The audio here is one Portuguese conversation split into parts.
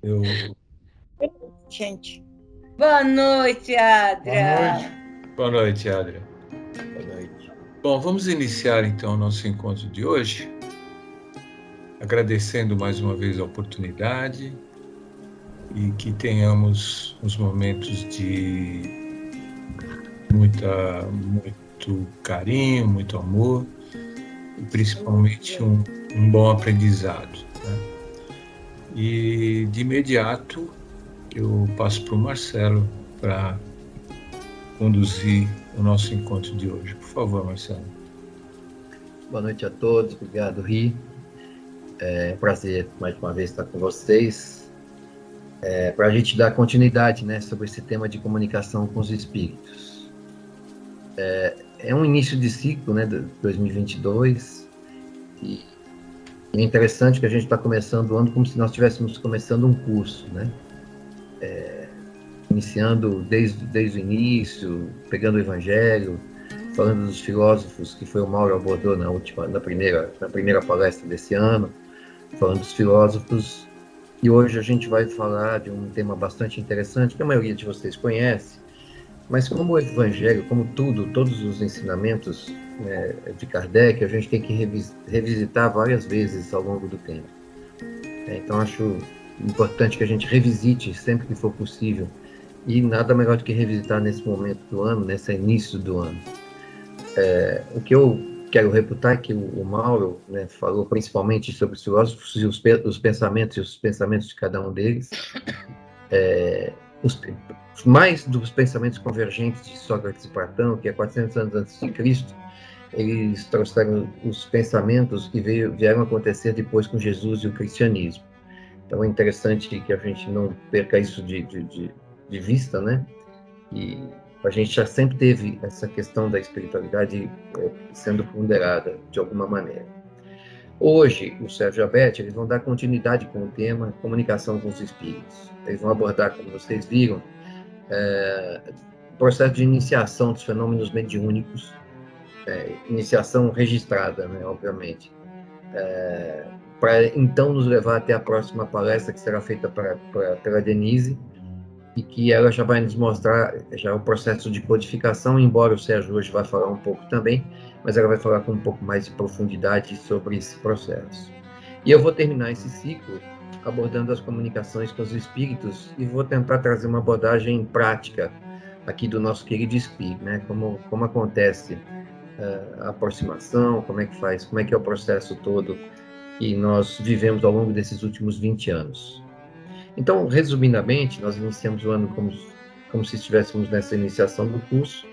Eu... Gente. Boa noite, Boa noite. Adria. Boa noite, Adria. Boa noite. Bom, vamos iniciar então o nosso encontro de hoje, agradecendo mais uma vez a oportunidade e que tenhamos uns momentos de muito carinho, muito amor e principalmente um bom aprendizado, né? E de imediato eu passo para o Marcelo para conduzir o nosso encontro de hoje. Por favor, Marcelo. Boa noite a todos, obrigado, Ri. É um prazer mais uma vez estar com vocês. Para a gente dar continuidade, né, sobre esse tema de comunicação com os espíritos. É um início de ciclo, né, de 2022, e é interessante que a gente está começando o ano como se nós estivéssemos começando um curso, né? Iniciando desde o início, pegando o Evangelho, falando dos filósofos que foi o Mauro abordou na primeira palestra desse ano, falando dos filósofos. E hoje a gente vai falar de um tema bastante interessante que a maioria de vocês conhece, mas como o Evangelho, como tudo, todos os ensinamentos, né, de Kardec, a gente tem que revisitar várias vezes ao longo do tempo. Então acho importante que a gente revisite sempre que for possível, e nada melhor do que revisitar nesse momento do ano, nesse início do ano. O que eu quero reputar é que o Mauro, né, falou principalmente sobre os filósofos e os pensamentos de cada um deles, os, mais dos pensamentos convergentes de Sócrates e Platão, que é 400 anos antes de Cristo, eles trouxeram os pensamentos que vieram acontecer depois com Jesus e o cristianismo. Então é interessante que a gente não perca isso de vista, né? E a gente já sempre teve essa questão da espiritualidade sendo ponderada de alguma maneira. Hoje, o Sérgio e a Beth, eles vão dar continuidade com o tema comunicação com os espíritos. Eles vão abordar, como vocês viram, o processo de iniciação dos fenômenos mediúnicos, iniciação registrada, né, obviamente, para então nos levar até a próxima palestra que será feita pela Denise, e que ela já vai nos mostrar já o processo de codificação, embora o Sérgio hoje vai falar um pouco também, mas ela vai falar com um pouco mais de profundidade sobre esse processo. E eu vou terminar esse ciclo abordando as comunicações com os espíritos e vou tentar trazer uma abordagem prática aqui do nosso querido espírito, né? Como acontece a aproximação, como é que faz, como é que é o processo todo que nós vivemos ao longo desses últimos 20 anos. Então, resumidamente, nós iniciamos o ano como se estivéssemos nessa iniciação do curso,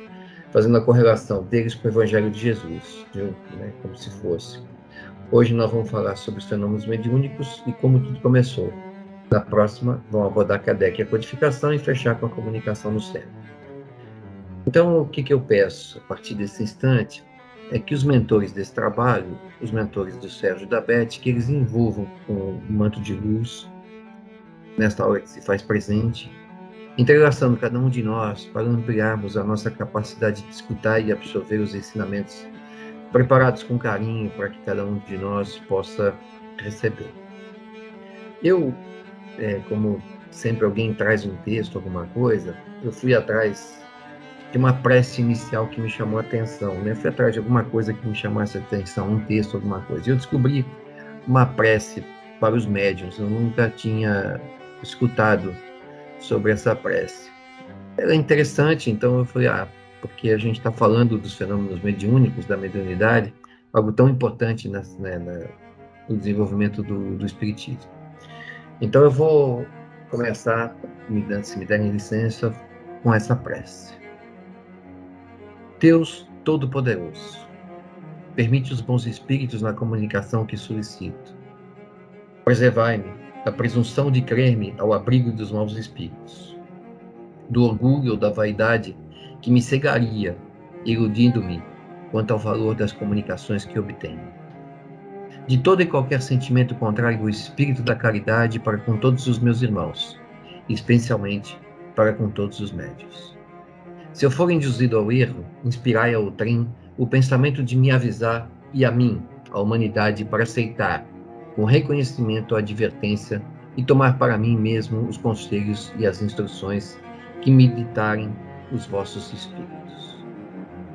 fazendo a correlação deles com o Evangelho de Jesus, né, como se fosse. Hoje nós vamos falar sobre os fenômenos mediúnicos e como tudo começou. Na próxima, vamos abordar Kardec e a codificação e fechar com a comunicação no cérebro. Então, o que eu peço a partir desse instante é que os mentores desse trabalho, os mentores do Sérgio e da Beth, que eles envolvam com o manto de luz, nesta hora que se faz presente, entrelaçando cada um de nós para ampliarmos a nossa capacidade de escutar e absorver os ensinamentos, preparados com carinho para que cada um de nós possa receber. Eu, como sempre alguém traz um texto, alguma coisa, eu fui atrás de uma prece inicial que me chamou a atenção, né? Fui atrás de alguma coisa que me chamasse a atenção, um texto, alguma coisa. E eu descobri uma prece para os médiuns. Eu nunca tinha escutado sobre essa prece. Ela é interessante, então eu falei, porque a gente está falando dos fenômenos mediúnicos, da mediunidade, algo tão importante no desenvolvimento do espiritismo. Então eu vou começar, se me derem licença, com essa prece. Deus Todo-Poderoso, permite os bons espíritos na comunicação que solicito. Preservai-me da presunção de crer-me ao abrigo dos maus espíritos, do orgulho ou da vaidade que me cegaria, iludindo-me quanto ao valor das comunicações que obtenho. De todo e qualquer sentimento contrário ao espírito da caridade para com todos os meus irmãos, especialmente para com todos os médios. Se eu for induzido ao erro, inspirai a outrem o pensamento de me avisar e a mim, a humanidade, para aceitar, com reconhecimento a advertência e tomar para mim mesmo os conselhos e as instruções que me ditarem os vossos espíritos.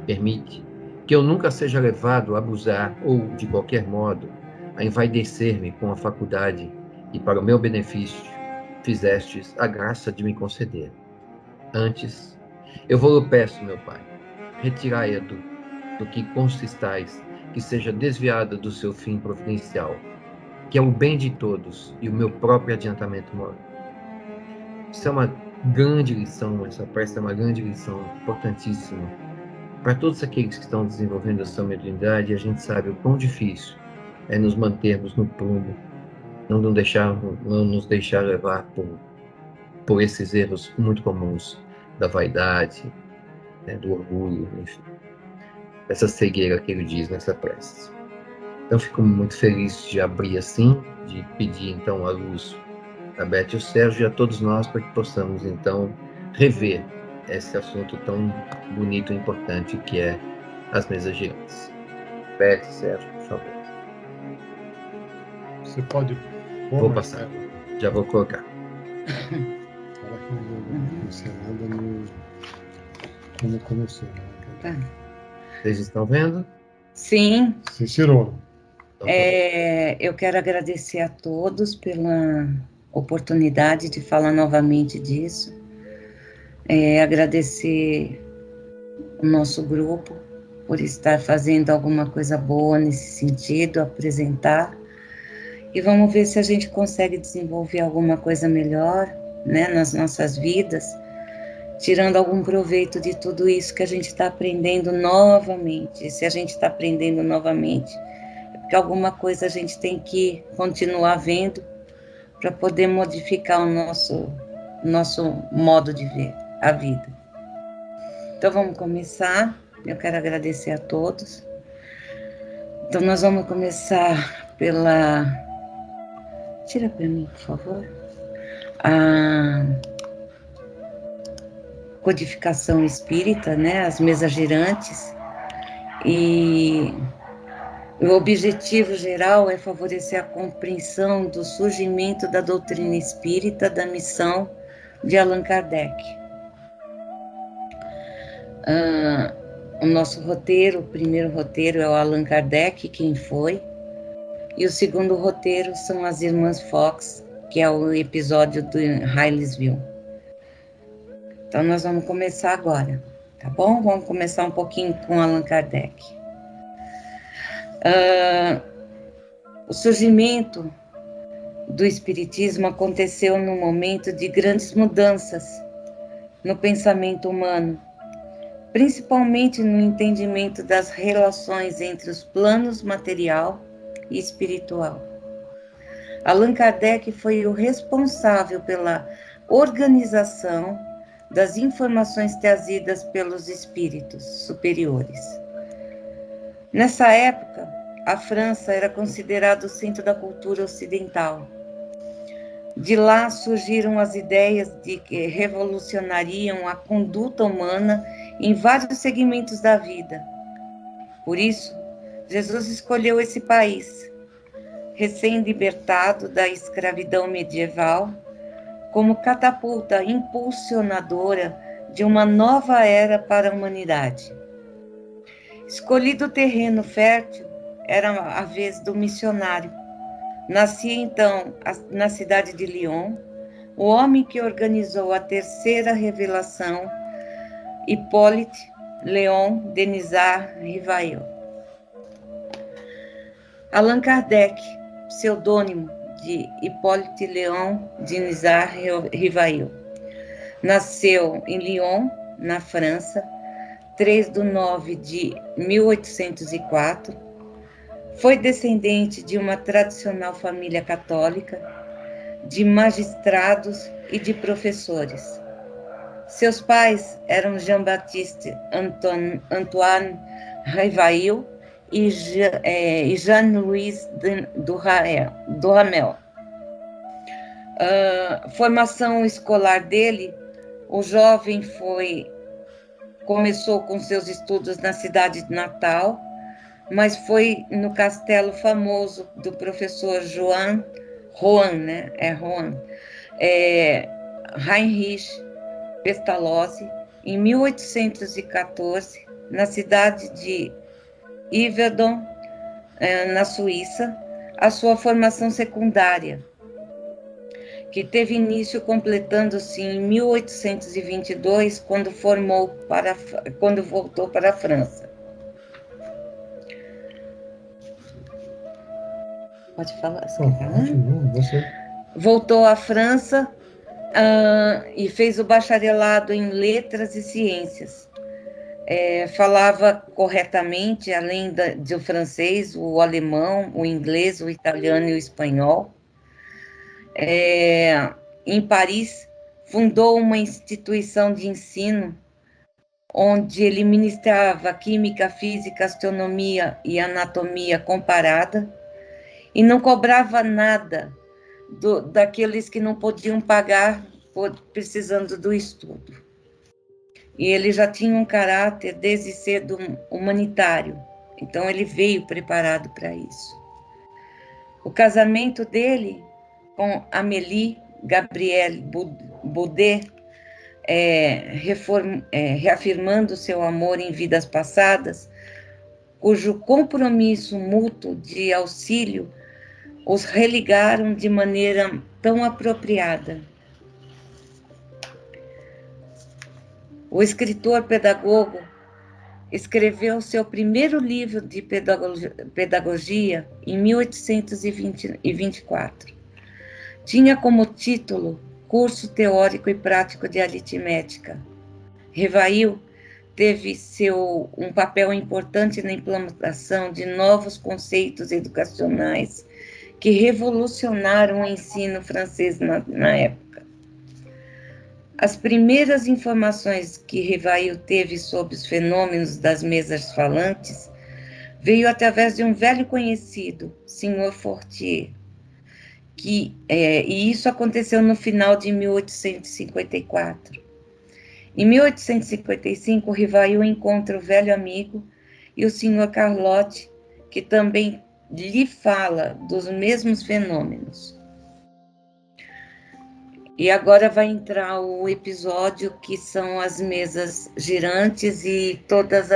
Permite que eu nunca seja levado a abusar ou, de qualquer modo, a envaidecer-me com a faculdade e, para o meu benefício, fizestes a graça de me conceder. Antes, eu vou-lhe peço, meu Pai, retirai-a do que consistais, que seja desviada do seu fim providencial, que é o bem de todos e o meu próprio adiantamento moral. Isso é uma grande lição, essa prece é uma grande lição, importantíssima. Para todos aqueles que estão desenvolvendo a sua mediunidade, a gente sabe o quão difícil é nos mantermos no prumo, não nos deixar levar por esses erros muito comuns da vaidade, né, do orgulho, enfim, essa cegueira que ele diz nessa prece. Então, fico muito feliz de abrir assim, de pedir então a luz a Beth e o Sérgio e a todos nós para que possamos então rever esse assunto tão bonito e importante que é as mesas girantes. Beth, Sérgio, por favor. Você pode pôr, Vou mas passar. Já vou colocar. fala que não vou encerrando como começou. Né? Vocês estão vendo? Sim. Cicero. Então, tá. Eu quero agradecer a todos pela oportunidade de falar novamente disso. Agradecer o nosso grupo por estar fazendo alguma coisa boa nesse sentido, apresentar. E vamos ver se a gente consegue desenvolver alguma coisa melhor, né, nas nossas vidas, tirando algum proveito de tudo isso que a gente está aprendendo novamente. E se a gente está aprendendo novamente, é porque alguma coisa a gente tem que continuar vendo para poder modificar o nosso modo de ver a vida. Então vamos começar. Eu quero agradecer a todos. Então nós vamos começar pela... Tira para mim, por favor. A codificação espírita, né? As mesas girantes. E o objetivo geral é favorecer a compreensão do surgimento da doutrina espírita, da missão de Allan Kardec. O nosso roteiro, o primeiro roteiro é o Allan Kardec, quem foi, e o segundo roteiro são as Irmãs Fox, que é o episódio do Hyliesville. Então nós vamos começar agora, tá bom? Vamos começar um pouquinho com Allan Kardec. O surgimento do Espiritismo aconteceu num momento de grandes mudanças no pensamento humano, principalmente no entendimento das relações entre os planos material e espiritual. Allan Kardec foi o responsável pela organização das informações trazidas pelos espíritos superiores. Nessa época, a França era considerada o centro da cultura ocidental. De lá surgiram as ideias de que revolucionariam a conduta humana em vários segmentos da vida. Por isso, Jesus escolheu esse país, recém-libertado da escravidão medieval, como catapulta impulsionadora de uma nova era para a humanidade. Escolhido o terreno fértil, era a vez do missionário. Nascia então na cidade de Lyon o homem que organizou a terceira revelação, Hippolyte Léon Denisard Rivail. Allan Kardec, pseudônimo de Hippolyte Léon Denisard Rivail, nasceu em Lyon, na França, 3 de nove de 1804, foi descendente de uma tradicional família católica, de magistrados e de professores. Seus pais eram Jean-Baptiste Antoine Rivail e Jean-Louis Duhamel. Formação escolar dele, o jovem começou com seus estudos na cidade de Natal, mas foi no castelo famoso do professor Joan Rohan, né? É Rohan. Heinrich Pestalozzi, em 1814, na cidade de Yverdon, na Suíça, a sua formação secundária, que teve início completando-se em 1822, quando voltou para a França. Pode falar? Você quer falar? Voltou à França e fez o bacharelado em Letras e Ciências. Falava corretamente, além do francês, o alemão, o inglês, o italiano e o espanhol. Em Paris, fundou uma instituição de ensino onde ele ministrava química, física, astronomia e anatomia comparada e não cobrava nada daqueles que não podiam pagar precisando do estudo. E ele já tinha um caráter desde cedo humanitário, então ele veio preparado para isso. O casamento dele com Amélie Gabrielle Baudet, reafirmando seu amor em vidas passadas, cujo compromisso mútuo de auxílio os religaram de maneira tão apropriada. O escritor pedagogo escreveu seu primeiro livro de pedagogia em 1824. Tinha como título Curso Teórico e Prático de Aritmética. Rivail teve um papel importante na implantação de novos conceitos educacionais que revolucionaram o ensino francês na época. As primeiras informações que Rivail teve sobre os fenômenos das mesas falantes veio através de um velho conhecido, Sr. Fortier, e isso aconteceu no final de 1854. Em 1855, Rivail encontra o velho amigo e o Sr. Carlotti, que também lhe fala dos mesmos fenômenos. E agora vai entrar o episódio que são as mesas girantes e todos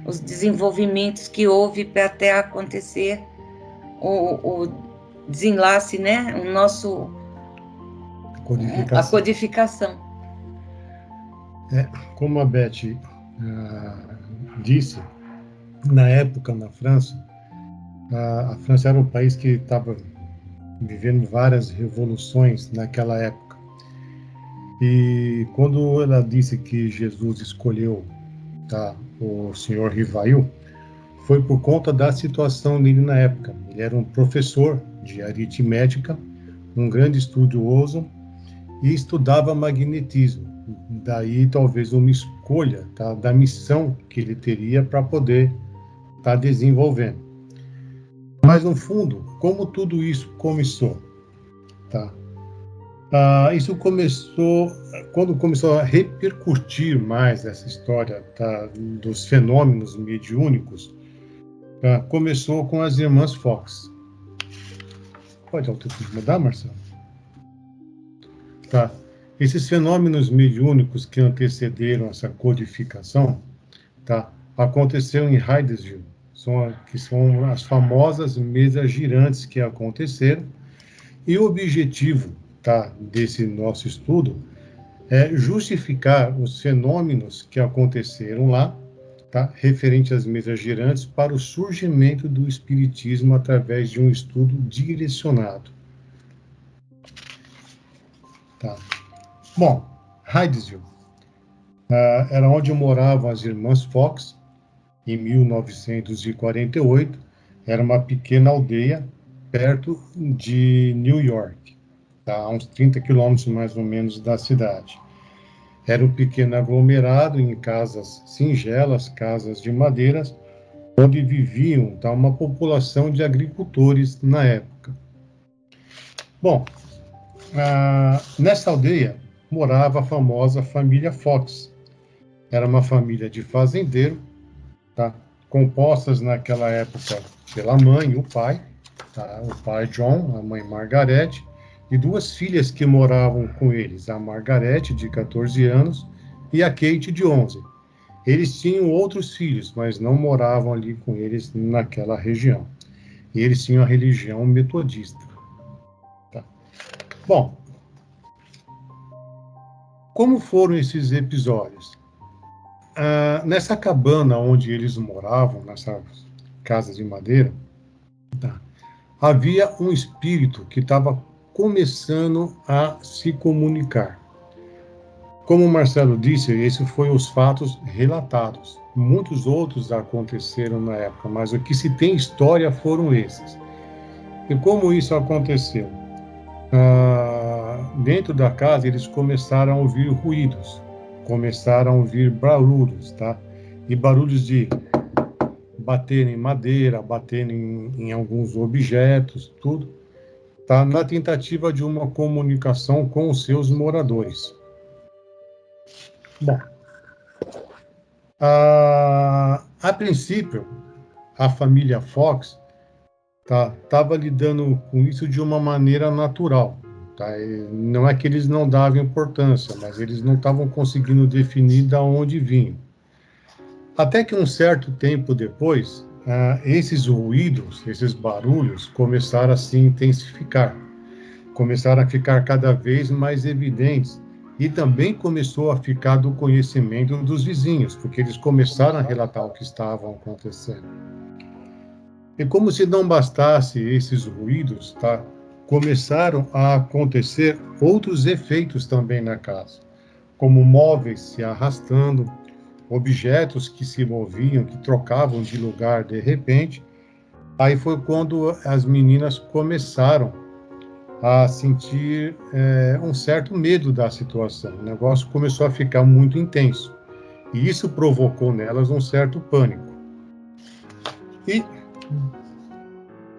os desenvolvimentos que houve para até acontecer o desenlace, né? A codificação. Como a Beth disse, na época, na França, a França era um país que estava vivendo várias revoluções naquela época. E quando ela disse que Jesus escolheu o senhor Rivail, foi por conta da situação dele na época. Ele era um professor de aritmética, um grande estudioso, e estudava magnetismo. Daí, talvez, uma escolha da missão que ele teria para poder estar desenvolvendo. Mas, no fundo, como tudo isso começou? Isso começou, quando começou a repercutir mais essa história dos fenômenos mediúnicos, começou com as irmãs Fox. Pode dar o tempo de mudar, Marcelo? Esses fenômenos mediúnicos que antecederam essa codificação, aconteceram em Hydesville, que são as famosas mesas girantes que aconteceram, e o objetivo desse nosso estudo é justificar os fenômenos que aconteceram lá, referente às mesas girantes, para o surgimento do espiritismo através de um estudo direcionado. Bom, Hydesville era onde moravam as irmãs Fox. Em 1948, era uma pequena aldeia perto de New York, a uns 30 quilômetros mais ou menos da cidade. Era um pequeno aglomerado em casas singelas, casas de madeiras, onde viviam uma população de agricultores na época. Bom, nessa aldeia morava a famosa família Fox. Era uma família de fazendeiro, compostas naquela época pela mãe e o pai, tá? O pai John, a mãe Margaret, e duas filhas que moravam com eles, a Margaret, de 14 anos, e a Kate, de 11. Eles tinham outros filhos, mas não moravam ali com eles naquela região. E eles tinham a religião metodista. Tá? Bom, como foram esses episódios? Nessa cabana onde eles moravam, nessa casa de madeira, tá? Havia um espírito que estava começando a se comunicar. Como o Marcelo disse, esses foram os fatos relatados. Muitos outros aconteceram na época, mas o que se tem história foram esses. E como isso aconteceu? Dentro da casa, eles começaram a ouvir ruídos, começaram a ouvir barulhos, tá? E barulhos de bater em madeira, bater em alguns objetos, tudo, tá? Na tentativa de uma comunicação com os seus moradores. Bom, a princípio, a família Fox estava lidando com isso de uma maneira natural. Tá? Não é que eles não davam importância, mas eles não estavam conseguindo definir de onde vinham. Até que um certo tempo depois, esses ruídos, esses barulhos começaram a se intensificar, começaram a ficar cada vez mais evidentes, e também começou a ficar do conhecimento dos vizinhos, porque eles começaram a relatar o que estava acontecendo. E como se não bastasse esses ruídos, tá? Começaram a acontecer outros efeitos também na casa, como móveis se arrastando, objetos que se moviam, que trocavam de lugar de repente. Aí foi quando as meninas começaram a sentir um certo medo da situação. O negócio começou a ficar muito intenso. E isso provocou nelas um certo pânico. E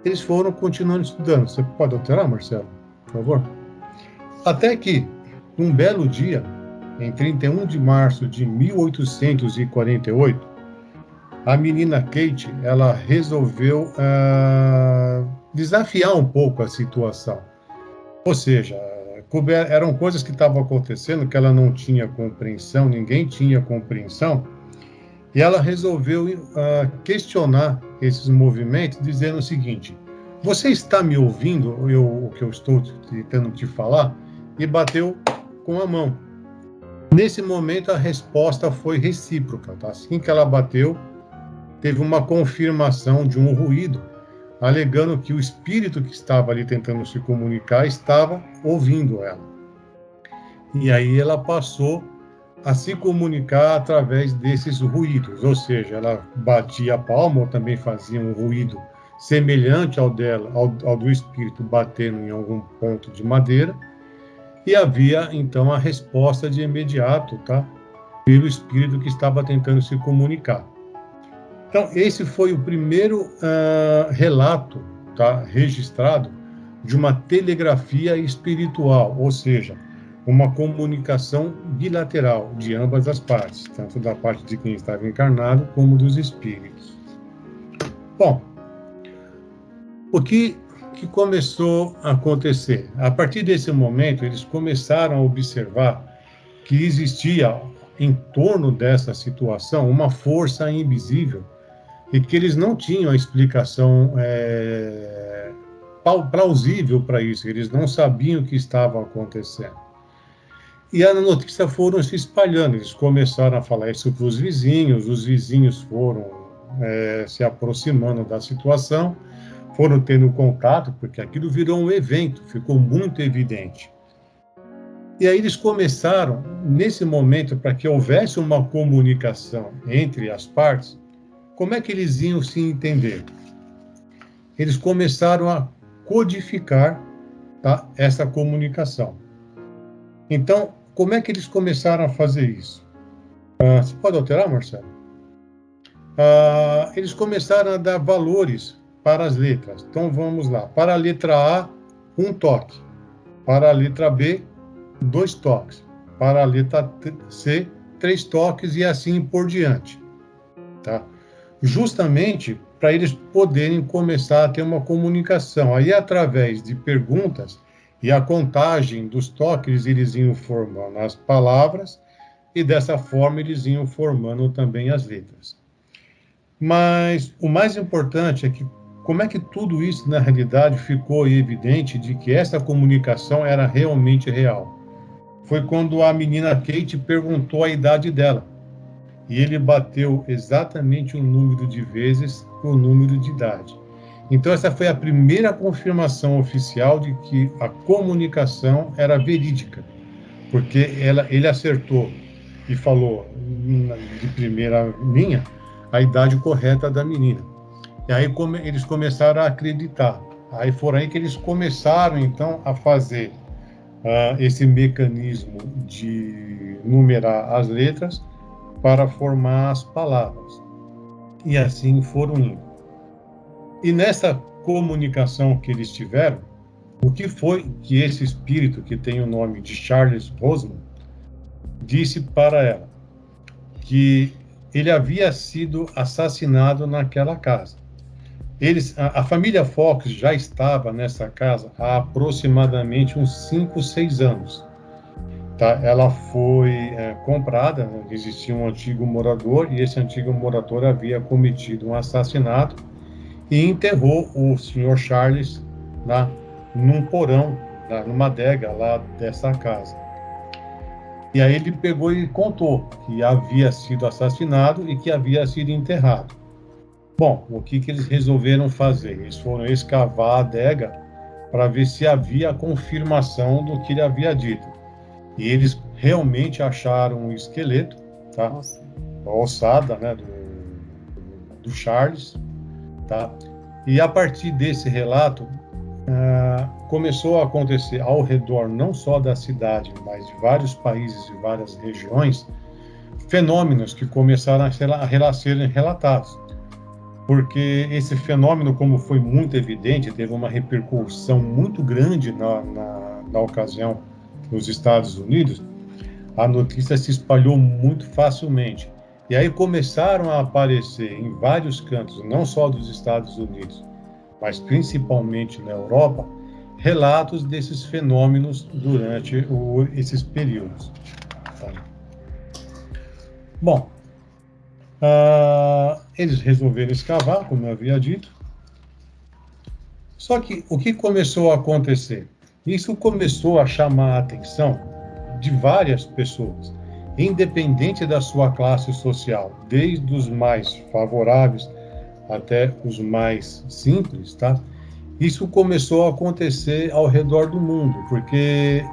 eles foram continuando estudando. Você pode alterar, Marcelo, por favor? Até que, um belo dia, em 31 de março de 1848, a menina Kate, ela resolveu desafiar um pouco a situação. Ou seja, eram coisas que estavam acontecendo que ela não tinha compreensão, ninguém tinha compreensão, e ela resolveu questionar esses movimentos, dizendo o seguinte: você está me ouvindo, o que eu estou tentando te falar? E bateu com a mão. Nesse momento, a resposta foi recíproca. Tá? Assim que ela bateu, teve uma confirmação de um ruído, alegando que o espírito que estava ali tentando se comunicar estava ouvindo ela. E aí ela passou a se comunicar através desses ruídos, ou seja, ela batia a palma ou também fazia um ruído semelhante ao dela, ao do espírito batendo em algum ponto de madeira, e havia então a resposta de imediato, tá? Pelo espírito que estava tentando se comunicar. Então, esse foi o primeiro relato, tá, registrado de uma telegrafia espiritual, ou seja, uma comunicação bilateral de ambas as partes, tanto da parte de quem estava encarnado como dos espíritos. Bom, o que começou a acontecer? A partir desse momento, eles começaram a observar que existia em torno dessa situação uma força invisível e que eles não tinham a explicação plausível para isso, eles não sabiam o que estava acontecendo. E a notícia foram se espalhando, eles começaram a falar isso para os vizinhos foram se aproximando da situação, foram tendo contato, porque aquilo virou um evento, ficou muito evidente. E aí eles começaram, nesse momento, para que houvesse uma comunicação entre as partes, como é que eles iam se entender? Eles começaram a codificar, tá, essa comunicação. Então, como é que eles começaram a fazer isso? Você pode alterar, Marcelo? Eles começaram a dar valores para as letras. Então, vamos lá. Para a letra A, 1 toque. Para a letra B, 2 toques. Para a letra C, 3 toques e assim por diante. Tá? justamente para eles poderem começar a ter uma comunicação. Aí, através de perguntas e a contagem dos toques, eles iam formando as palavras e, dessa forma, eles iam formando também as letras. Mas o mais importante é que como é que tudo isso, na realidade, ficou evidente de que essa comunicação era realmente real. Foi quando a menina Kate perguntou a idade dela. E ele bateu exatamente o número de vezes o número de idade. Então, essa foi a primeira confirmação oficial de que a comunicação era verídica, porque ele acertou e falou de primeira linha a idade correta da menina. E aí eles começaram a acreditar. Aí foram aí que eles começaram, então, a fazer esse mecanismo de numerar as letras para formar as palavras. E assim foram indo. E nessa comunicação que eles tiveram, o que foi que esse espírito, que tem o nome de Charles Roseman, disse para ela? Que ele havia sido assassinado naquela casa. A família Fox já estava nessa casa há aproximadamente uns 5, 6 anos. Tá? Ela foi comprada, existia um antigo morador, e esse antigo morador havia cometido um assassinato e enterrou o senhor Charles lá num porão, numa adega lá dessa casa. E aí ele pegou e contou que havia sido assassinado e que havia sido enterrado. Bom, o que eles resolveram fazer? Eles foram escavar a adega para ver se havia a confirmação do que ele havia dito. E eles realmente acharam um esqueleto, tá? Nossa. A ossada, né, do Charles, tá? E a partir desse relato, começou a acontecer ao redor não só da cidade, mas de vários países e várias regiões, fenômenos que começaram a serem relatados. Porque esse fenômeno, como foi muito evidente, teve uma repercussão muito grande na ocasião nos Estados Unidos, a notícia se espalhou muito facilmente. E aí começaram a aparecer em vários cantos, não só dos Estados Unidos, mas principalmente na Europa, relatos desses fenômenos durante esses períodos. Bom, eles resolveram escavar, como eu havia dito. Só que o que começou a acontecer? Isso começou a chamar a atenção de várias pessoas, independente da sua classe social, desde os mais favoráveis até os mais simples, tá? Isso começou a acontecer ao redor do mundo, porque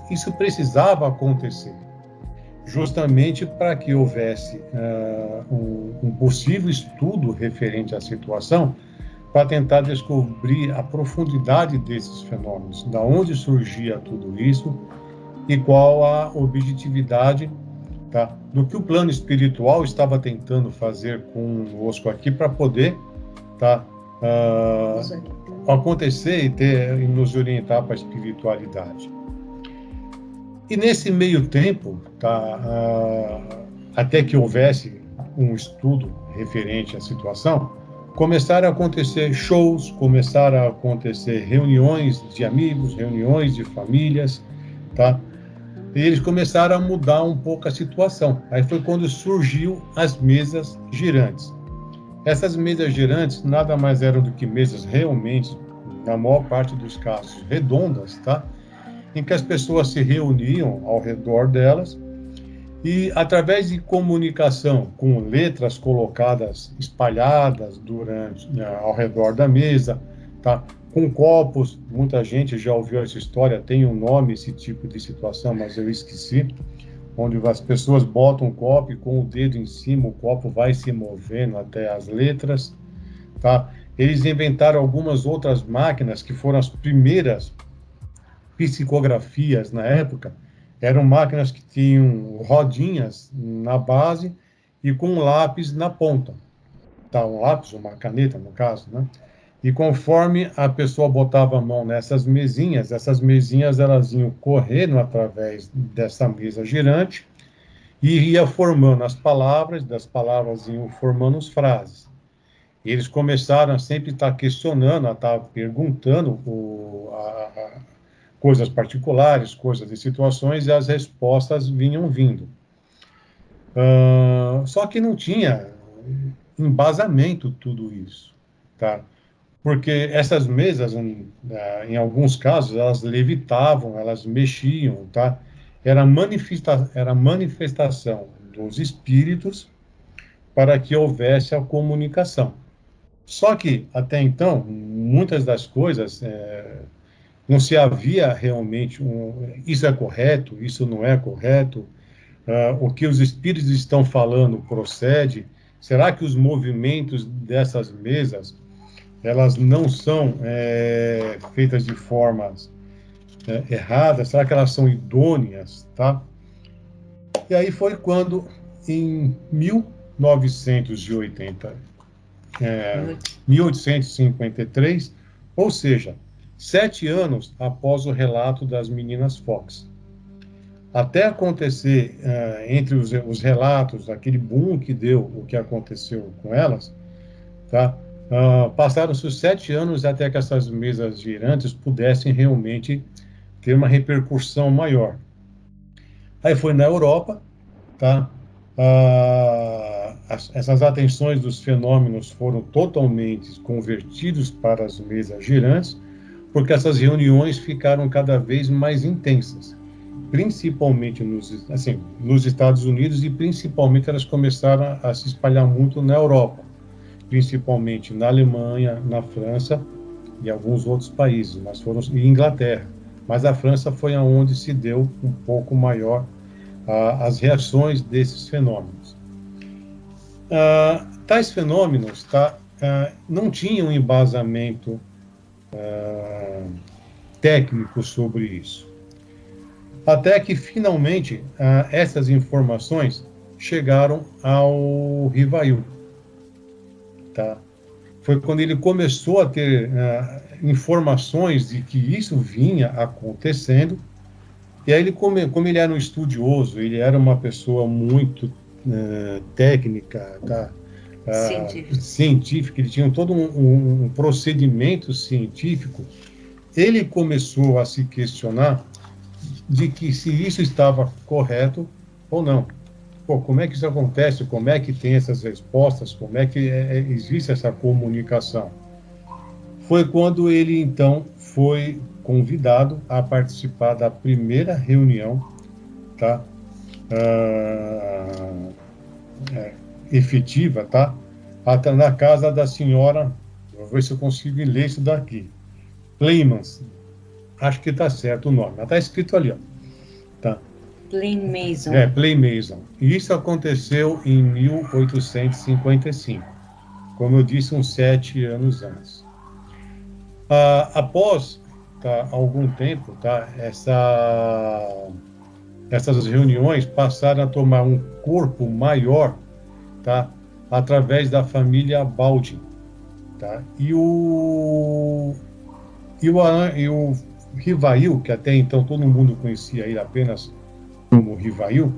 isso precisava acontecer, justamente para que houvesse um possível estudo referente à situação, para tentar descobrir a profundidade desses fenômenos, da onde surgia tudo isso e qual a objetividade, tá, do que o plano espiritual estava tentando fazer conosco aqui para poder, tá, acontecer e nos orientar para a espiritualidade. E nesse meio tempo, tá, até que houvesse um estudo referente à situação, começaram a acontecer shows, começaram a acontecer reuniões de amigos, reuniões de famílias, tá? E eles começaram a mudar um pouco a situação. Aí foi quando surgiu as mesas girantes. Essas mesas girantes nada mais eram do que mesas realmente, na maior parte dos casos, redondas, tá? Em que as pessoas se reuniam ao redor delas e, através de comunicação com letras colocadas, espalhadas ao redor da mesa, tá? Com copos, muita gente já ouviu essa história, tem um nome esse tipo de situação, mas eu esqueci, onde as pessoas botam um copo e com o dedo em cima o copo vai se movendo até as letras, tá? Eles inventaram algumas outras máquinas que foram as primeiras psicografias na época. Eram máquinas que tinham rodinhas na base e com um lápis na ponta. Tá, um lápis, uma caneta, no caso, né? E conforme a pessoa botava a mão nessas mesinhas, essas mesinhas elas iam correndo através dessa mesa girante e ia formando as palavras, das palavras iam formando as frases. Eles começaram a sempre estar questionando, a estar perguntando coisas particulares, coisas de situações, e as respostas vinham vindo. Só que não tinha embasamento tudo isso, tá? Porque essas mesas, em alguns casos, elas levitavam, elas mexiam, tá? Era manifestação dos espíritos para que houvesse a comunicação. Só que, até então, muitas das coisas não se havia realmente isso é correto, isso não é correto, o que os espíritos estão falando procede, será que os movimentos dessas mesas, elas não são feitas de formas erradas, será que elas são idôneas, tá? E aí foi quando, em 1853, ou seja, 7 anos após o relato das meninas Fox. Até acontecer, entre os relatos, aquele boom que deu, o que aconteceu com elas, tá? Passaram-se os 7 anos até que essas mesas girantes pudessem realmente ter uma repercussão maior. Aí foi na Europa, tá? Essas atenções dos fenômenos foram totalmente convertidos para as mesas girantes, porque essas reuniões ficaram cada vez mais intensas, principalmente nos Estados Unidos, e principalmente elas começaram a se espalhar muito na Europa, principalmente na Alemanha, na França e alguns outros países, e Inglaterra. Mas a França foi aonde se deu um pouco maior as reações desses fenômenos. Tais fenômenos não tinham um embasamento técnico sobre isso. Até que, finalmente, essas informações chegaram ao Rivail. Tá? Foi quando ele começou a ter informações de que isso vinha acontecendo. E aí, como ele era um estudioso, ele era uma pessoa muito técnica, tá? Científica, ele tinha todo um procedimento científico. Ele começou a se questionar de que se isso estava correto ou não. Como é que isso acontece? Como é que tem essas respostas? Como é que existe essa comunicação? Foi quando ele, então, foi convidado a participar da primeira reunião, tá? Efetiva, tá? Na casa da senhora, vou ver se eu consigo ler isso daqui, Playmans, acho que está certo o nome, está escrito ali, ó. Tá? Playmason. Playmason. E isso aconteceu em 1855, como eu disse, uns 7 anos antes. Após algum tempo, tá, essas reuniões passaram a tomar um corpo maior, tá, através da família Baldwin, tá? E o Rivail, que até então todo mundo conhecia ele apenas como Rivail,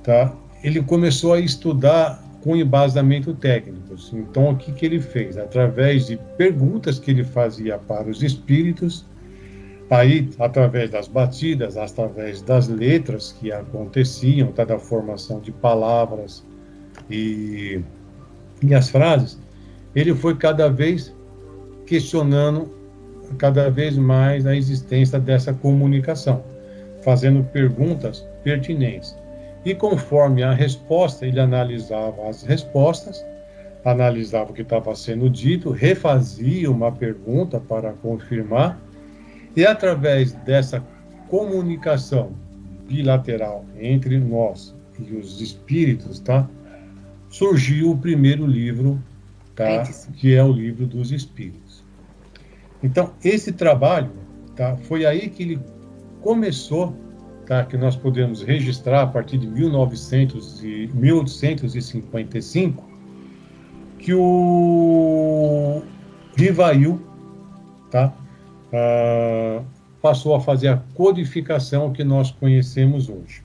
tá? Ele começou a estudar com embasamento técnico. Então, o que ele fez? Através de perguntas que ele fazia para os espíritos, aí, através das batidas, através das letras que aconteciam, tá, da formação de palavras e as frases, ele foi cada vez questionando cada vez mais a existência dessa comunicação, fazendo perguntas pertinentes. E conforme a resposta, ele analisava as respostas, analisava o que estava sendo dito, refazia uma pergunta para confirmar, e através dessa comunicação bilateral entre nós e os espíritos, tá, surgiu o primeiro livro, tá, que é o Livro dos Espíritos. Então, esse trabalho, tá, foi aí que ele começou, tá, que nós podemos registrar a partir de 1855, que o Rivail, tá, passou a fazer a codificação que nós conhecemos hoje.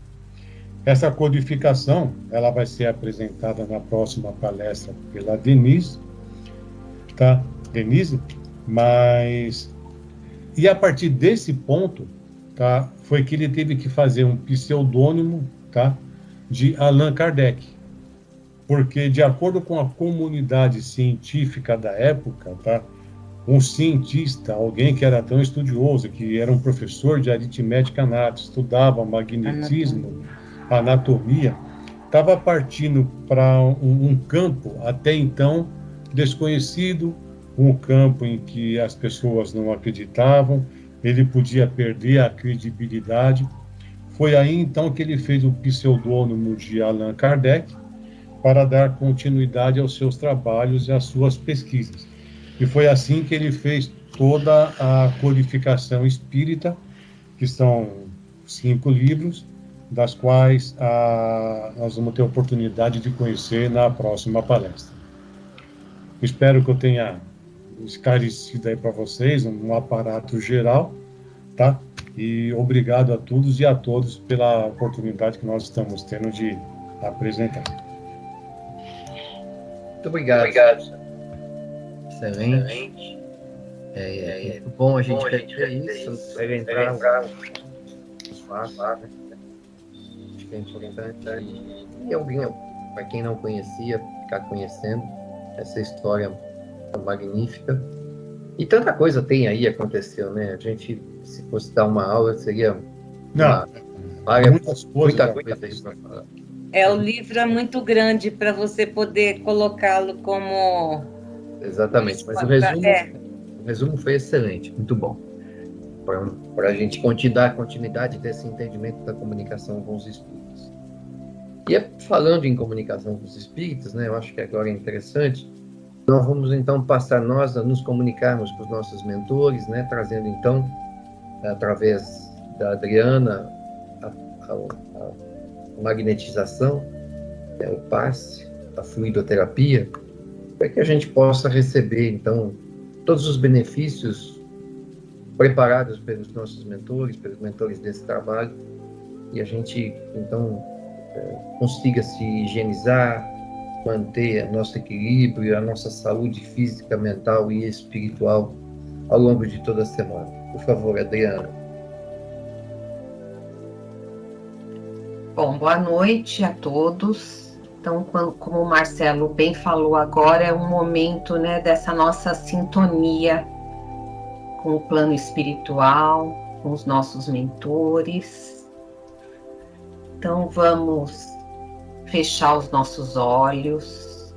Essa codificação, ela vai ser apresentada na próxima palestra pela Denise, tá? Denise, mas... E a partir desse ponto, tá? Foi que ele teve que fazer um pseudônimo, tá? De Allan Kardec. Porque, de acordo com a comunidade científica da época, tá? Um cientista, alguém que era tão estudioso, que era um professor de aritmética nata, estudava magnetismo, anatomia, estava partindo para um campo até então desconhecido, um campo em que as pessoas não acreditavam, ele podia perder a credibilidade. Foi aí então que ele fez o pseudônimo de Allan Kardec para dar continuidade aos seus trabalhos e às suas pesquisas. E foi assim que ele fez toda a codificação espírita, que são 5 livros, das quais nós vamos ter a oportunidade de conhecer na próxima palestra. Espero que eu tenha esclarecido aí para vocês um aparato geral, tá? E obrigado a todos e a todos pela oportunidade que nós estamos tendo de apresentar. Muito obrigado. Excelente. É muito bom a gente ver isso, vai entrar os fatos, né? Acho que é importante. E alguém, para quem não conhecia, ficar conhecendo essa história magnífica. E tanta coisa tem aí, aconteceu, né? A gente, se fosse dar uma aula, seria muita coisa aí para falar. O livro é muito grande para você poder colocá-lo como... Exatamente, mas o resumo foi excelente, muito bom. Para a gente dar continuidade desse entendimento da comunicação com os espíritos. E falando em comunicação com os espíritos, né, eu acho que agora é interessante, nós vamos então passar nós a nos comunicarmos com os nossos mentores, né, trazendo então, através da Adriana, a magnetização, o passe, a fluidoterapia, para que a gente possa receber então todos os benefícios preparados pelos nossos mentores, pelos mentores desse trabalho, e a gente então consiga se higienizar, manter nosso equilíbrio, a nossa saúde física, mental e espiritual ao longo de toda a semana. Por favor, Adriana. Bom, boa noite a todos. Então, como o Marcelo bem falou agora, é um momento, né, dessa nossa sintonia com o plano espiritual, com os nossos mentores. Então, vamos fechar os nossos olhos,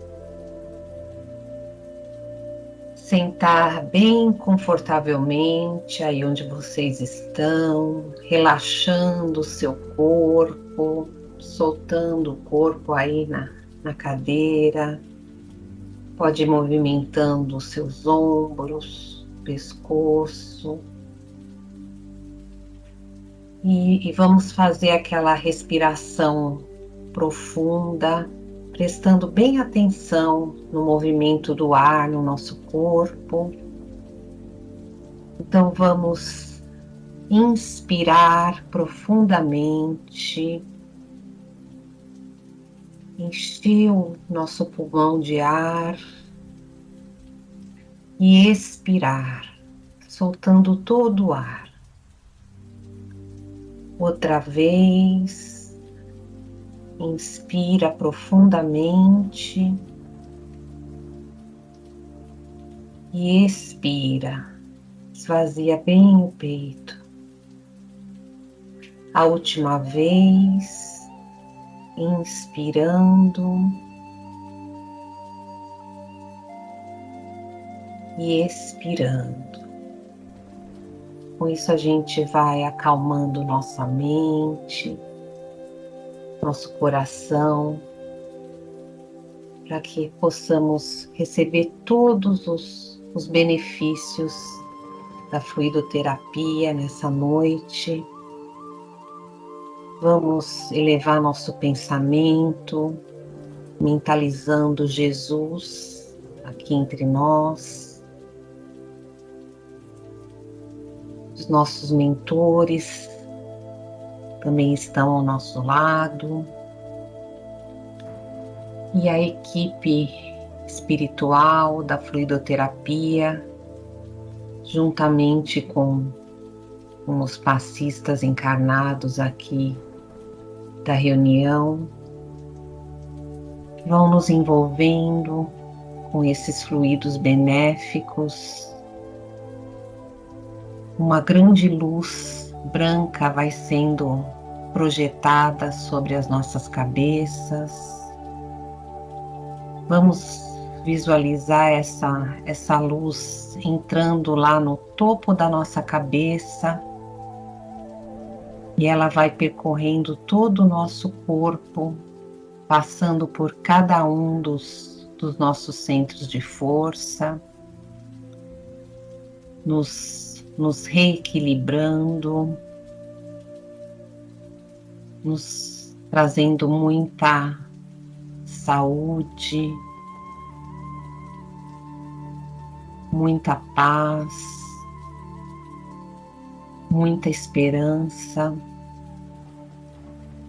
sentar bem confortavelmente aí onde vocês estão, relaxando o seu corpo, soltando o corpo aí na cadeira, pode ir movimentando os seus ombros, pescoço. E vamos fazer aquela respiração profunda, prestando bem atenção no movimento do ar no nosso corpo. Então vamos inspirar profundamente, encher o nosso pulmão de ar e expirar, soltando todo o ar. Outra vez. Inspira profundamente e expira, esvazia bem o peito. A última vez, inspirando e expirando. Com isso a gente vai acalmando nossa mente, nosso coração, para que possamos receber todos os benefícios da fluidoterapia nessa noite. Vamos elevar nosso pensamento, mentalizando Jesus aqui entre nós, os nossos mentores, também estão ao nosso lado. E a equipe espiritual da fluidoterapia, juntamente com os passistas encarnados aqui da reunião, vão nos envolvendo com esses fluidos benéficos. Uma grande luz branca vai sendo projetada sobre as nossas cabeças. Vamos visualizar essa luz entrando lá no topo da nossa cabeça e ela vai percorrendo todo o nosso corpo, passando por cada um dos nossos centros de força, nos reequilibrando, nos trazendo muita saúde, muita paz, muita esperança.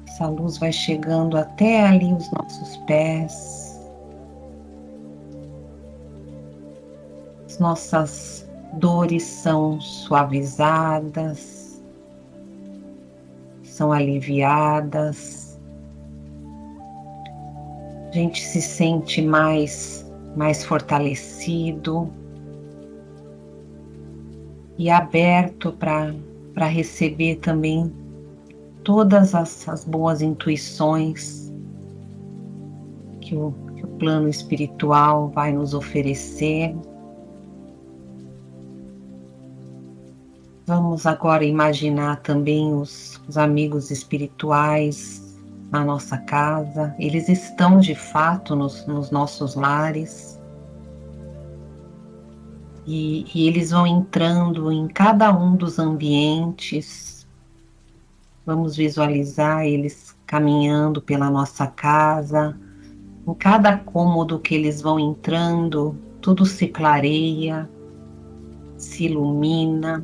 Essa luz vai chegando até ali os nossos pés. As nossas dores são suavizadas, são aliviadas. A gente se sente mais fortalecido e aberto para receber também todas as boas intuições que o plano espiritual vai nos oferecer. Vamos agora imaginar também os amigos espirituais na nossa casa. Eles estão de fato nos nossos lares e eles vão entrando em cada um dos ambientes. Vamos visualizar eles caminhando pela nossa casa. Em cada cômodo que eles vão entrando, tudo se clareia, se ilumina.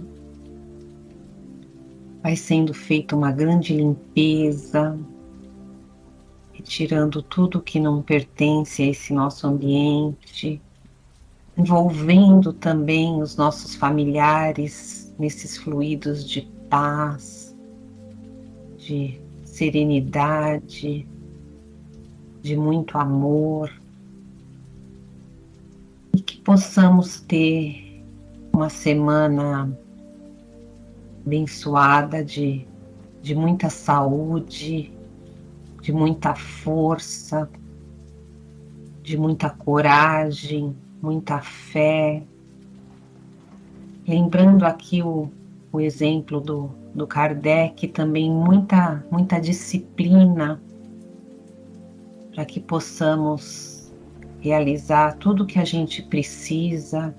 Vai sendo feita uma grande limpeza, retirando tudo que não pertence a esse nosso ambiente, envolvendo também os nossos familiares nesses fluidos de paz, de serenidade, de muito amor, e que possamos ter uma semana abençoada de muita saúde, de muita força, de muita coragem, muita fé. Lembrando aqui o exemplo do Kardec, também muita disciplina, para que possamos realizar tudo o que a gente precisa,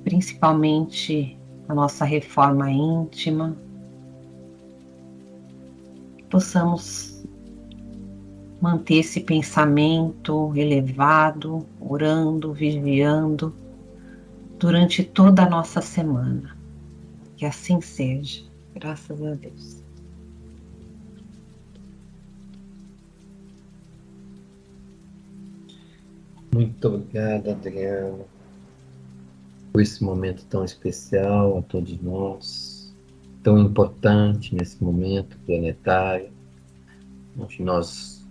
principalmente a nossa reforma íntima. Possamos manter esse pensamento elevado, orando, vigiando, durante toda a nossa semana. Que assim seja, graças a Deus. Muito obrigado, Adriana, por esse momento tão especial a todos nós, tão importante nesse momento planetário, onde nós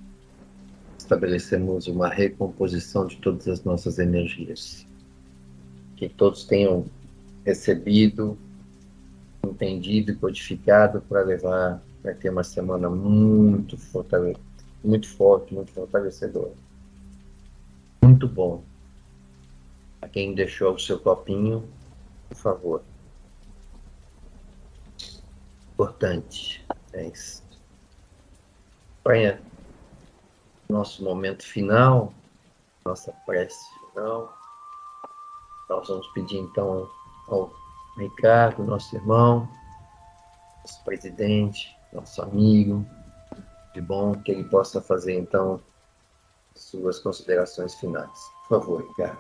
estabelecemos uma recomposição de todas as nossas energias. Que todos tenham recebido, entendido e codificado para ter uma semana muito forte, muito fortalecedora. Muito bom. A quem deixou o seu copinho, por favor. Importante. É isso. Para nosso momento final, nossa prece final, nós vamos pedir então ao Ricardo, nosso irmão, nosso presidente, nosso amigo, de bom, que ele possa fazer então suas considerações finais. Por favor, Ricardo.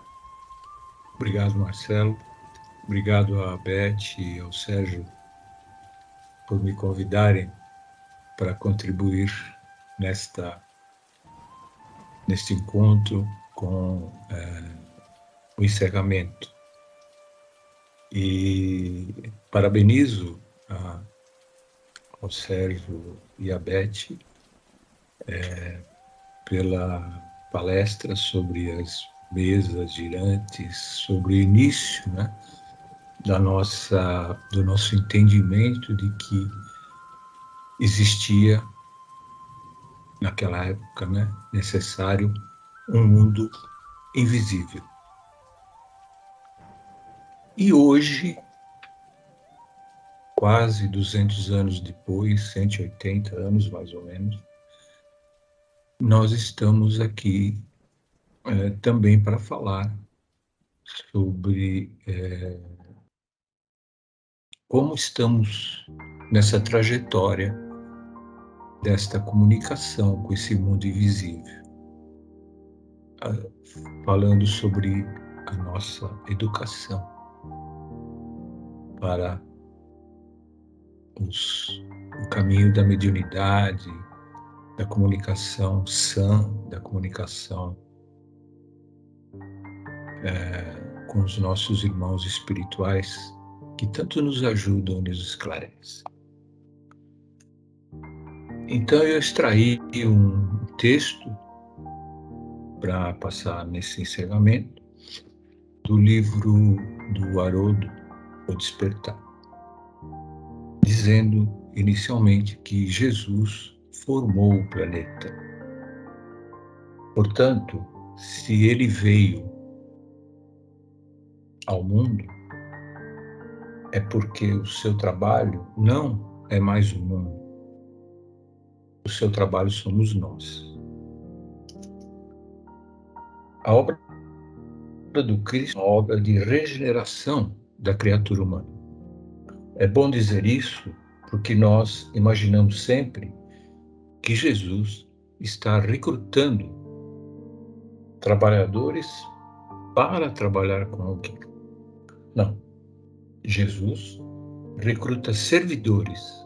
Obrigado, Marcelo. Obrigado a Beth e ao Sérgio por me convidarem para contribuir neste encontro com o encerramento. E parabenizo ao Sérgio e a Beth pela palestra sobre as mesas girantes, sobre o início, né, do nosso entendimento de que existia, naquela época, né, necessário um mundo invisível. E hoje, quase 200 anos depois, 180 anos mais ou menos, nós estamos aqui também para falar sobre como estamos nessa trajetória desta comunicação com esse mundo invisível, falando sobre a nossa educação para o caminho da mediunidade, da comunicação sã, da comunicação com os nossos irmãos espirituais que tanto nos ajudam e nos esclarecem. Então eu extraí um texto para passar nesse encerramento do livro do Haroldo, O Despertar, dizendo inicialmente que Jesus formou o planeta. Portanto, se ele veio ao mundo, é porque o seu trabalho não é mais o mundo. O seu trabalho somos nós. A obra do Cristo é uma obra de regeneração da criatura humana. É bom dizer isso porque nós imaginamos sempre que Jesus está recrutando trabalhadores para trabalhar com alguém. Não. Jesus recruta servidores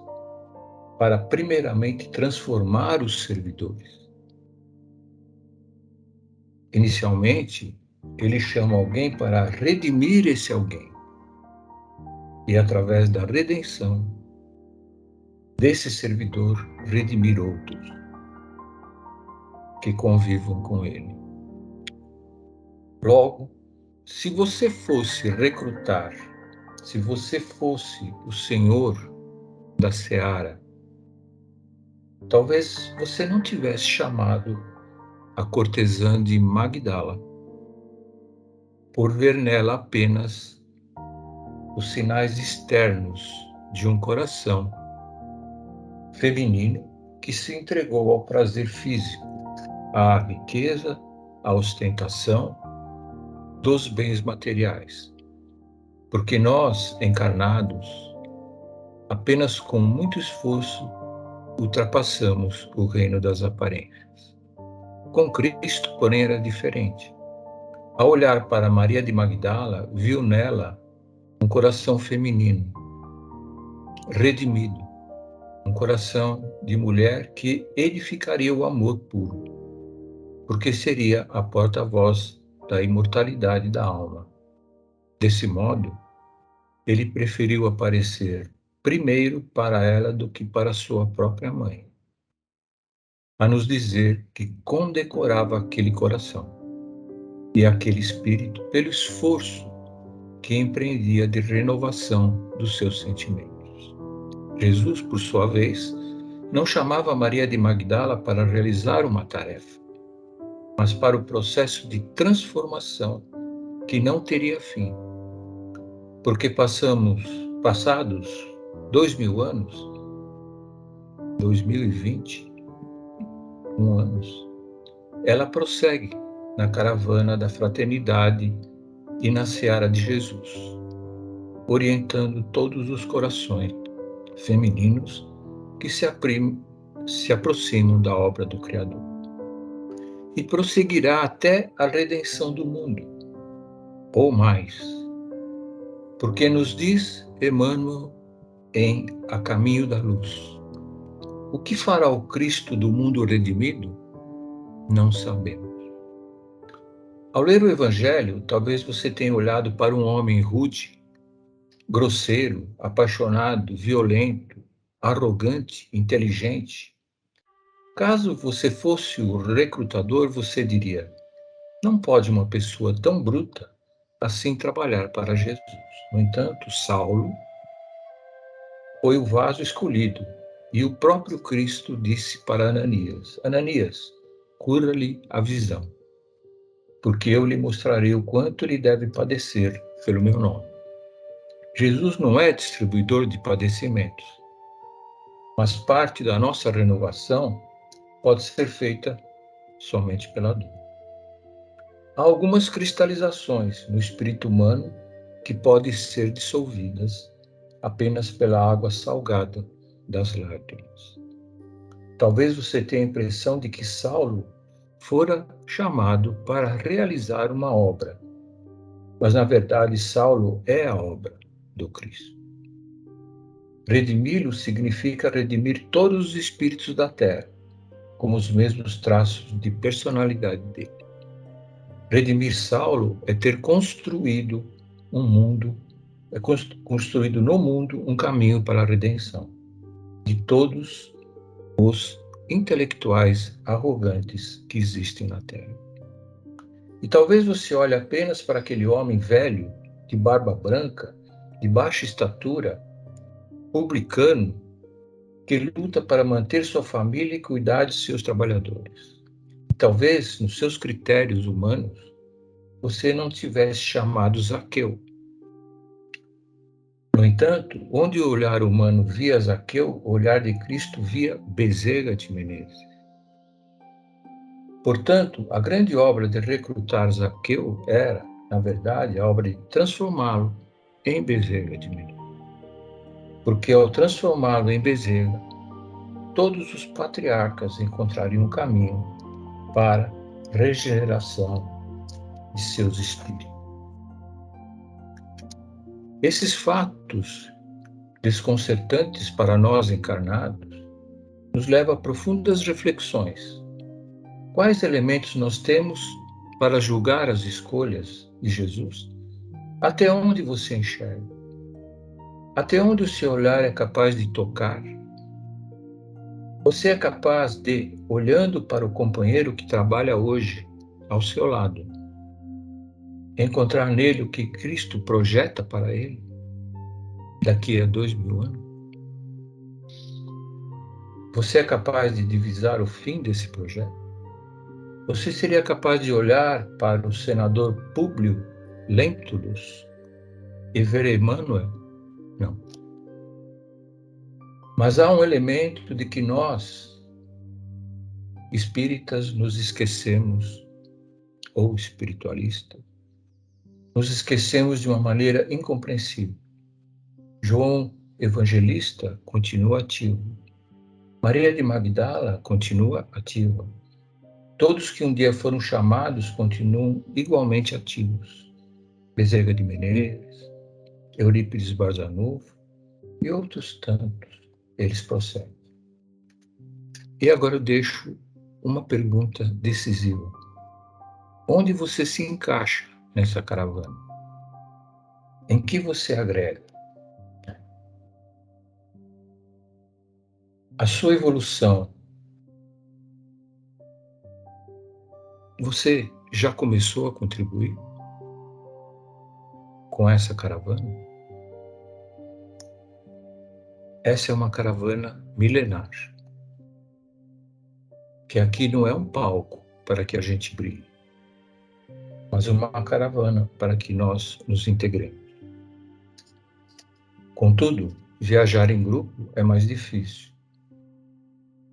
para primeiramente transformar os servidores. Inicialmente, ele chama alguém para redimir esse alguém. E através da redenção desse servidor, redimir outros que convivam com ele. Logo, se você fosse recrutar, se você fosse o senhor da seara, talvez você não tivesse chamado a cortesã de Magdala, por ver nela apenas os sinais externos de um coração feminino que se entregou ao prazer físico, à riqueza, à ostentação dos bens materiais. Porque nós, encarnados, apenas com muito esforço ultrapassamos o reino das aparências. Com Cristo, porém, era diferente. Ao olhar para Maria de Magdala, viu nela um coração feminino, redimido, um coração de mulher que edificaria o amor puro, porque seria a porta-voz da imortalidade da alma. Desse modo, ele preferiu aparecer primeiro para ela do que para sua própria mãe, a nos dizer que condecorava aquele coração e aquele espírito pelo esforço que empreendia de renovação dos seus sentimentos. Jesus, por sua vez, não chamava Maria de Magdala para realizar uma tarefa, mas para o processo de transformação que não teria fim. Porque passados 2000 anos, 2021 anos, ela prossegue na caravana da fraternidade e na seara de Jesus, orientando todos os corações femininos que se aproximam da obra do Criador. E prosseguirá até a redenção do mundo, ou mais, porque nos diz Emmanuel em A Caminho da Luz: O que fará o Cristo do mundo redimido? Não sabemos. Ao ler o Evangelho, talvez você tenha olhado para um homem rude, grosseiro, apaixonado, violento, arrogante, inteligente. Caso você fosse o recrutador, você diria: não pode uma pessoa tão bruta assim trabalhar para Jesus. No entanto, Saulo foi o vaso escolhido e o próprio Cristo disse para Ananias: Ananias, cura-lhe a visão, porque eu lhe mostrarei o quanto ele deve padecer pelo meu nome. Jesus não é distribuidor de padecimentos, mas parte da nossa renovação pode ser feita somente pela dor. Há algumas cristalizações no espírito humano que podem ser dissolvidas apenas pela água salgada das lágrimas. Talvez você tenha a impressão de que Saulo fora chamado para realizar uma obra, mas na verdade Saulo é a obra do Cristo. Redimi-lo significa redimir todos os espíritos da terra, com os mesmos traços de personalidade dele. Redimir Saulo é ter construído construído no mundo um caminho para a redenção de todos os intelectuais arrogantes que existem na Terra. E talvez você olhe apenas para aquele homem velho, de barba branca, de baixa estatura, publicano, que luta para manter sua família e cuidar de seus trabalhadores. E talvez, nos seus critérios humanos, você não tivesse chamado Zaqueu. No entanto, onde o olhar humano via Zaqueu, o olhar de Cristo via Bezerra de Menezes. Portanto, a grande obra de recrutar Zaqueu era, na verdade, a obra de transformá-lo em Bezerra de Menezes. Porque ao transformá-lo em Bezerra, todos os patriarcas encontrariam um caminho para a regeneração de seus espíritos. Esses fatos desconcertantes para nós encarnados nos levam a profundas reflexões. Quais elementos nós temos para julgar as escolhas de Jesus? Até onde você enxerga? Até onde o seu olhar é capaz de tocar? Você é capaz de, olhando para o companheiro que trabalha hoje ao seu lado, encontrar nele o que Cristo projeta para ele daqui a 2000 anos? Você é capaz de divisar o fim desse projeto? Você seria capaz de olhar para o senador Públio Lentulus e ver Emmanuel? Não. Mas há um elemento de que nós, espíritas, nos esquecemos, ou espiritualistas, nos esquecemos de uma maneira incompreensível. João Evangelista continua ativo. Maria de Magdala continua ativa. Todos que um dia foram chamados continuam igualmente ativos. Bezerra de Menezes, Eurípides Barçanufo e outros tantos, eles prosseguem. E agora eu deixo uma pergunta decisiva. Onde você se encaixa nessa caravana? Em que você agrega? A sua evolução, você já começou a contribuir com essa caravana? Essa é uma caravana milenar, que aqui não é um palco para que a gente brilhe, mas uma caravana para que nós nos integremos. Contudo, viajar em grupo é mais difícil,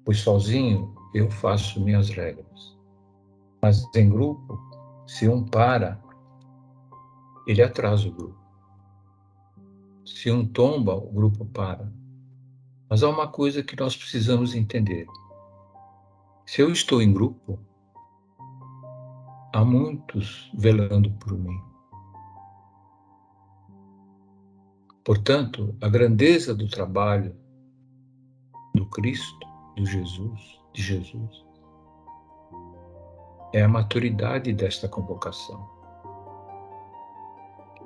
pois sozinho eu faço minhas regras. Mas em grupo, se um para, ele atrasa o grupo. Se um tomba, o grupo para. Mas há uma coisa que nós precisamos entender. Se eu estou em grupo, há muitos velando por mim. Portanto, a grandeza do trabalho do Cristo de Jesus, é a maturidade desta convocação,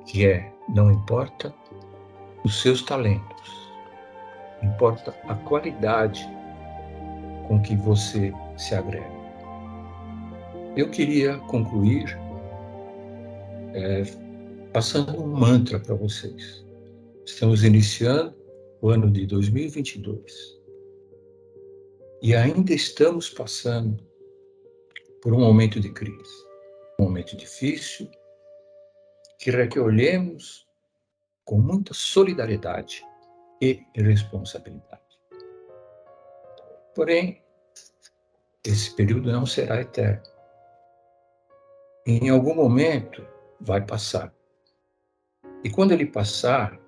que não importa os seus talentos, importa a qualidade com que você se agrega. Eu queria concluir passando um mantra para vocês. Estamos iniciando o ano de 2022 e ainda estamos passando por um momento de crise, um momento difícil, que requer que olhemos com muita solidariedade e responsabilidade. Porém, esse período não será eterno. Em algum momento vai passar. E quando ele passar,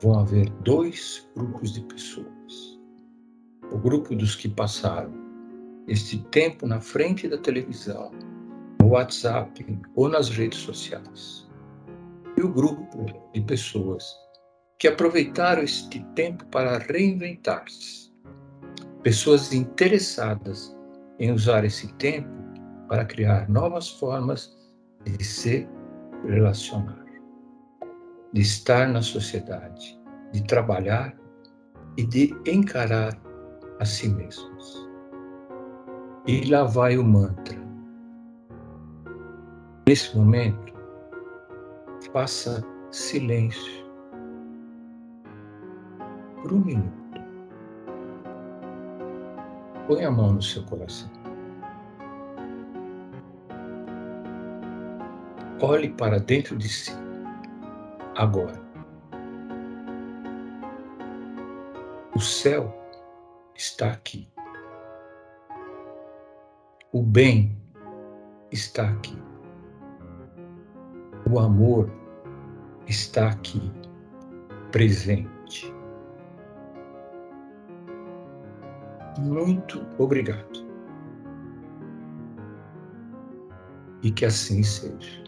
vão haver dois grupos de pessoas. O grupo dos que passaram este tempo na frente da televisão, no WhatsApp ou nas redes sociais. E o grupo de pessoas que aproveitaram este tempo para reinventar-se. Pessoas interessadas em usar esse tempo para criar novas formas de se relacionar, de estar na sociedade, de trabalhar e de encarar a si mesmos. E lá vai o mantra. Nesse momento, faça silêncio por um minuto. Põe a mão no seu coração. Olhe para dentro de si, agora. O céu está aqui. O bem está aqui. O amor está aqui, presente. Muito obrigado. E que assim seja.